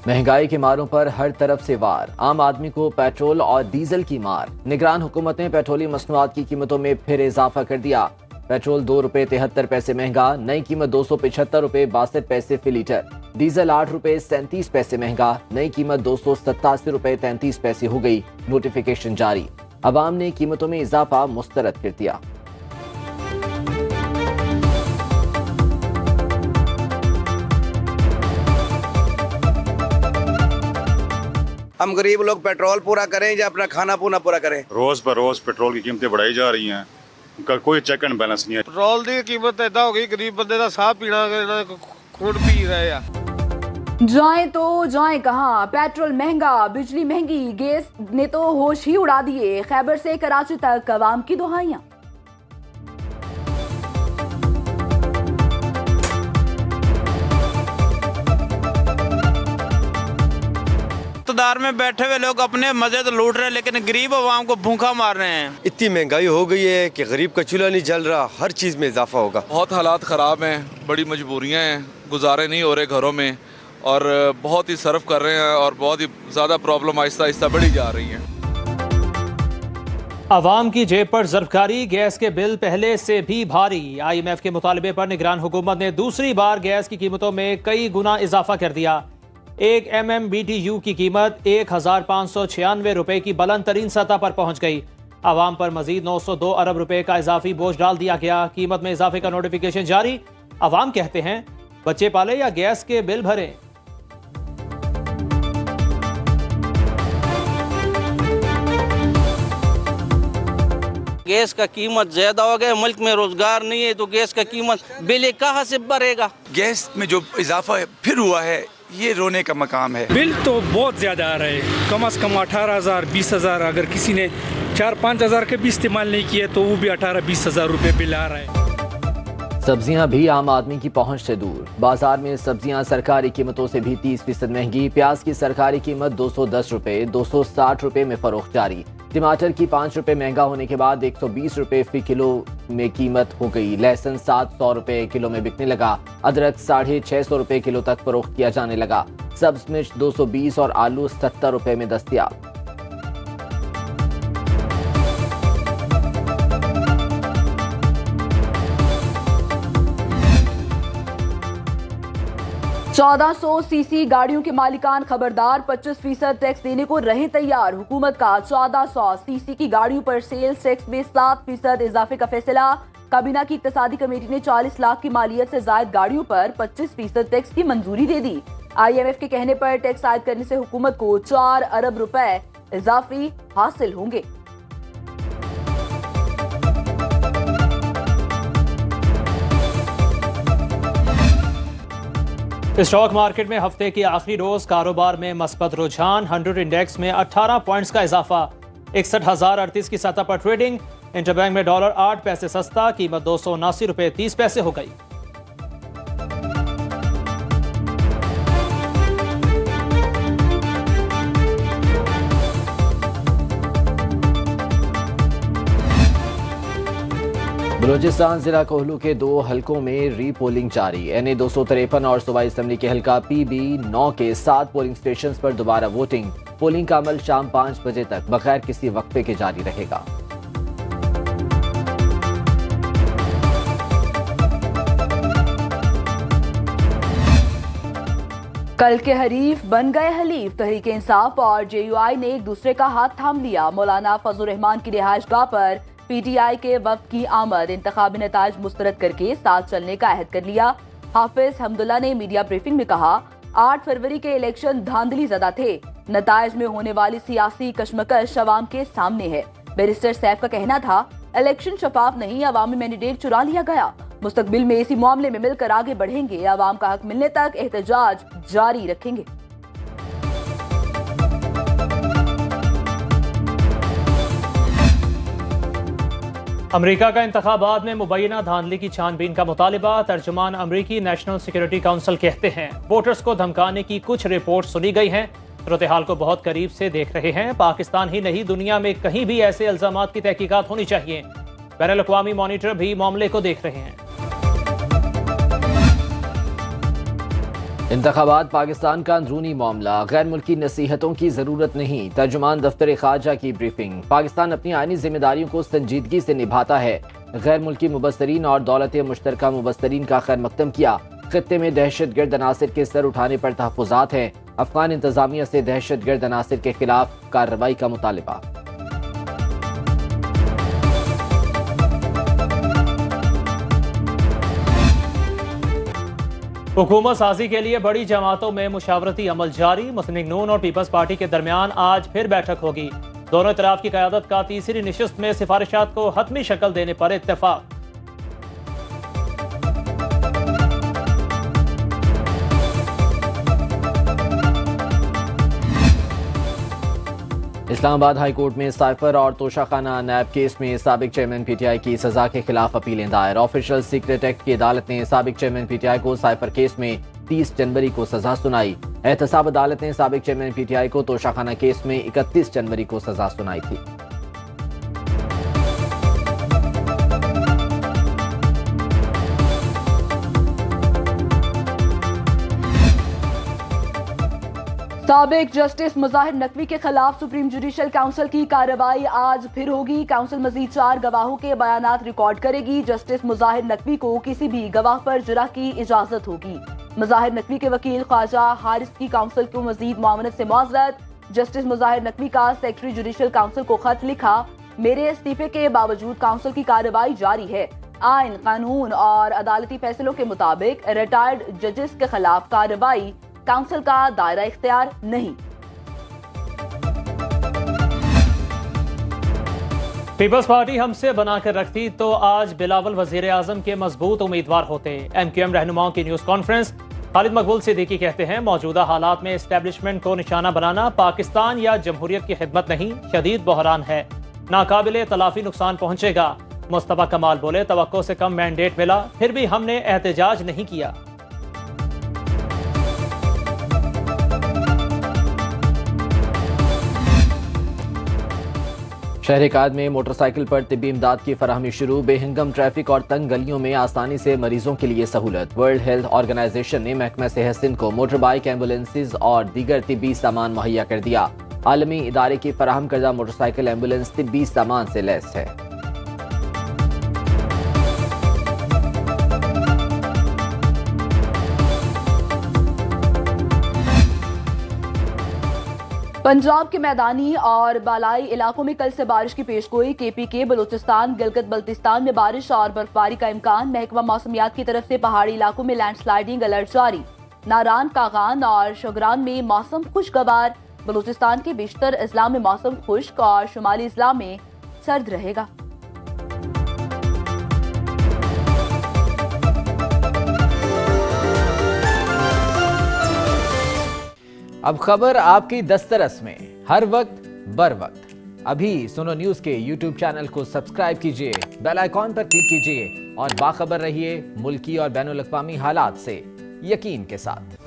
महंगाई के मारों पर हर तरफ से वार, आम आदमी को पेट्रोल और डीजल की मार। निगरान हुकूमत ने पेट्रोलियम मसनूआत की कीमतों में फिर इजाफा कर दिया। पेट्रोल ₹2.73 महंगा, नई कीमत ₹275.62 फी लीटर। डीजल ₹8.37 महंगा, नई कीमत ₹287.33 हो गई। नोटिफिकेशन जारी। अवाम ने कीमतों में इजाफा मुस्तरद कर दिया। हम गरीब लोग पेट्रोल पूरा करें या अपना खाना पीना पूरा करें। रोज बर रोज पेट्रोल की कीमतें बढ़ाई जा रही हैं, उनका कोई चेक एंड बैलेंस नहीं है। पेट्रोल की कीमत इदा हो गई, गरीब बंदे का साह पीना खून पी रहे हैं। जाएं तो जाएं कहां, पेट्रोल महंगा, बिजली महंगी, गैस ने तो होश ही उड़ा दिए। खैबर से कराची तक अवाम की दुहाइयां। इक़्तिदार में बैठे हुए लोग अपने मजे तो लूट रहे हैं, लेकिन गरीब अवाम को भूखा मार रहे हैं। इतनी महंगाई हो गई है कि गरीब का चूल्हा नहीं जल रहा, हर चीज में इजाफा होगा। बहुत हालात ख़राब हैं, बड़ी मजबूरियां हैं, गुजारे नहीं हो रहे घरों में, और बहुत ही सर्फ कर रहे हैं, और बहुत ही ज़्यादा प्रॉब्लम आहिस्ता आहिस्ता बढ़ी जा रही हैं। अवाम की जेब पर ज़रफ़कारी, गैस के बिल पहले से भी भारी। IMF के मुतालबे पर निगरान हुकूमत ने दूसरी बार गैस की कीमतों में कई गुना इजाफा कर दिया। एक MMBTU की कीमत ₹1,596 की बुलंद तरीन सतह पर पहुंच गई। आवाम पर मजीद 902 अरब रुपए का इजाफी बोझ डाल दिया गया। कीमत में इजाफे का नोटिफिकेशन जारी। आवाम कहते हैं बच्चे पाले या गैस के बिल भरें। गैस का कीमत ज्यादा हो गया, मुल्क में रोजगार नहीं है, तो गैस का कीमत बिल कहाँ से भरेगा। गैस में जो इजाफा फिर हुआ है, ये रोने का मकाम है। बिल तो बहुत ज्यादा आ रहे हैं, कम से कम 18,000 20,000। अगर किसी ने 4-5 हज़ार के भी इस्तेमाल नहीं किए तो वो भी 18-20 हज़ार रुपए बिल आ रहा है। सब्जियां भी आम आदमी की पहुंच से दूर। बाजार में सब्जियां सरकारी कीमतों से भी 30% महंगी। प्याज की सरकारी कीमत ₹210, ₹260 में फरोख्त जारी। टमाटर की ₹5 महंगा होने के बाद ₹120 फी किलो में कीमत हो गई। लहसुन ₹700 किलो में बिकने लगा। अदरक ₹650 किलो तक फरोख्त किया जाने लगा। सब्ज मिर्च 220 और आलू ₹70 में दस्तयाब। CC गाड़ियों के मालिकान खबरदार, 25% टैक्स देने को रहे तैयार। हुकूमत का 1400 CC की गाड़ियों पर सेल्स टैक्स में 7% इजाफे का फैसला। काबीना की इक्तिसादी कमेटी ने 40 लाख की मालियत से जायद गाड़ियों पर 25% टैक्स की मंजूरी दे दी। IMF के कहने पर टैक्स आयद करने से हुकूमत को 4 अरब रुपए इजाफी हासिल होंगे। स्टॉक मार्केट में हफ्ते के आखिरी रोज कारोबार में मस्बत रुझान। 100 इंडेक्स में 18 पॉइंट्स का इजाफा। 61,038 की सतह पर ट्रेडिंग। इंटरबैंक में डॉलर 8 पैसे सस्ता, कीमत ₹279.30 हो गई। बलूचिस्तान जिला कोहलू के 2 हलकों में री पोलिंग जारी। NA 253 और सूबाई असम्बली के हलका PB9 के 7 पोलिंग स्टेशन पर दोबारा वोटिंग। पोलिंग का अमल शाम 5 बजे तक बगैर किसी वक्फे के जारी रहेगा। कल के हरीफ बन गए हलीफ। तहरीक इंसाफ और JUI ने एक दूसरे का हाथ थाम लिया। मौलाना फजल रहमान की रिहाइशगाह पर PTI के वक्त की आमद। इंतखाबी नताज मुस्तरद करके साथ चलने का अहद कर लिया। हाफिज हमदुल्ला ने मीडिया ब्रीफिंग में कहा, 8 फरवरी के इलेक्शन धांधली ज़दा थे। नताइज में होने वाली सियासी कशमकश अवाम के सामने है। बैरिस्टर सैफ का कहना था, इलेक्शन शफाफ नहीं, अवामी मैंडेट चुरा लिया गया। मुस्तकबिल में इसी मामले में मिलकर आगे बढ़ेंगे। अवाम का हक मिलने तक एहतजाज जारी रखेंगे। अमेरिका का इंतखाबात में मुबैना धांधली की छानबीन का मुतालिबा। तर्जुमान अमेरिकी नेशनल सिक्योरिटी काउंसिल कहते हैं वोटर्स को धमकाने की कुछ रिपोर्ट सुनी गई हैं। सूरत हाल को बहुत करीब से देख रहे हैं। पाकिस्तान ही नहीं, दुनिया में कहीं भी ऐसे इल्जामात की तहकीकात होनी चाहिए। बैनुल अक़वामी मॉनिटर भी मामले को देख रहे हैं। इंतखाबात पाकिस्तान का अंदरूनी मामला, गैर मुल्की नसीहतों की जरूरत नहीं। तर्जुमान दफ्तर खारजा की ब्रीफिंग। पाकिस्तान अपनी आईनी जिम्मेदारियों को संजीदगी से निभाता है। गैर मुल्की मुबस्तरीन और दौलत मुश्तरका मुबस्तरीन का खैर मकदम किया। खित्ते में दहशत गर्द अनासिर के सर उठाने पर तहफ़्फ़ुज़ात हैं। अफगान इंतजामिया से दहशत गर्द अनासिर के खिलाफ कार्रवाई का मुतालबा। हुकूमत साजी के लिए बड़ी जमातों में मुशावरती अमल जारी। मुस्लिम लीग नून और पीपल्स पार्टी के दरमियान आज फिर बैठक होगी। दोनों इतराफ की क़यादत का तीसरी नशिस्त में सिफारिशात को हतमी शक्ल देने पर इत्तेफाक। इस्लामाबाद हाई कोर्ट में साइफर और तोशाखाना नैब केस में साबिक चेयरमैन पीटीआई की सजा के खिलाफ अपीलें दायर। ऑफिशियल सीक्रेट एक्ट की अदालत ने साबिक चेयरमैन पीटीआई को साइफर केस में 30 जनवरी को सजा सुनाई। एहतसाब अदालत ने साबिक चेयरमैन पीटीआई को तोशाखाना केस में 31 जनवरी को सजा सुनाई थी। साबिक जस्टिस मुजाहिर नकवी के खिलाफ सुप्रीम जुडिशल काउंसिल की कार्रवाई आज फिर होगी। काउंसिल मजीद 4 गवाहों के बयानात रिकॉर्ड करेगी। जस्टिस मुजाहिर नकवी को किसी भी गवाह पर जुरा की इजाजत होगी। मुजाहिर नकवी के वकील ख्वाजा हारिस की काउंसिल को मजीद मुआवनत से मुआज़रत। जस्टिस मुजाहिर नकवी का सेक्रेटरी जुडिशल काउंसिल को खत लिखा, मेरे इस्तीफे के बावजूद काउंसिल की कार्रवाई जारी है। आइन, कानून और अदालती फैसलों के मुताबिक रिटायर्ड जजेस के खिलाफ कार्रवाई काउंसिल का दायरा इख्तियार नहीं। पीपल्स पार्टी हमसे बनाकर रखती तो आज बिलावल वजीर आजम के मजबूत उम्मीदवार होते। MQM रहनुमाओं की न्यूज कॉन्फ्रेंस। खालिद मकबूल सिद्दीकी कहते हैं, मौजूदा हालात में एस्टेब्लिशमेंट को निशाना बनाना पाकिस्तान या जमहूरियत की खिदमत नहीं, शदीद बहरान है, नाकाबिले तलाफी नुकसान पहुंचेगा। मुस्तफा कमाल बोले, तवक्को से कम मैंडेट मिला, फिर भी हमने एहतजाज नहीं किया। शहर-ए-कायद में मोटरसाइकिल पर तिब्बी इमदाद की फराहमी शुरू। बेहंगम ट्रैफिक और तंग गलियों में आसानी से मरीजों के लिए सहूलत। वर्ल्ड हेल्थ ऑर्गेनाइजेशन ने महकमा सेहत सिंध को मोटर बाइक, एम्बुलेंसेज और दीगर तिब्बी सामान मुहैया कर दिया। आलमी इदारे की फराहम करदा मोटरसाइकिल एम्बुलेंस तिब्बी सामान से लैस है। पंजाब के मैदानी और बालाई इलाकों में कल से बारिश की पेशगोई। KPK, बलूचिस्तान, गिलगित बल्तिस्तान में बारिश और बर्फबारी का इम्कान। महकमा मौसमियात की तरफ से पहाड़ी इलाकों में लैंडस्लाइडिंग अलर्ट जारी। नारान, कागान और शगरान में मौसम खुशगवार। बलूचिस्तान के बेशतर अजला में मौसम खुश्क और शुमाली अजला में सर्द रहेगा। अब खबर आपकी दस्तरस में, हर वक्त बर वक्त। अभी सुनो न्यूज के YouTube चैनल को सब्सक्राइब कीजिए, बेल आइकॉन पर क्लिक कीजिए और बाखबर रहिए मुल्की और बैनुल अक़वामी हालात से यकीन के साथ।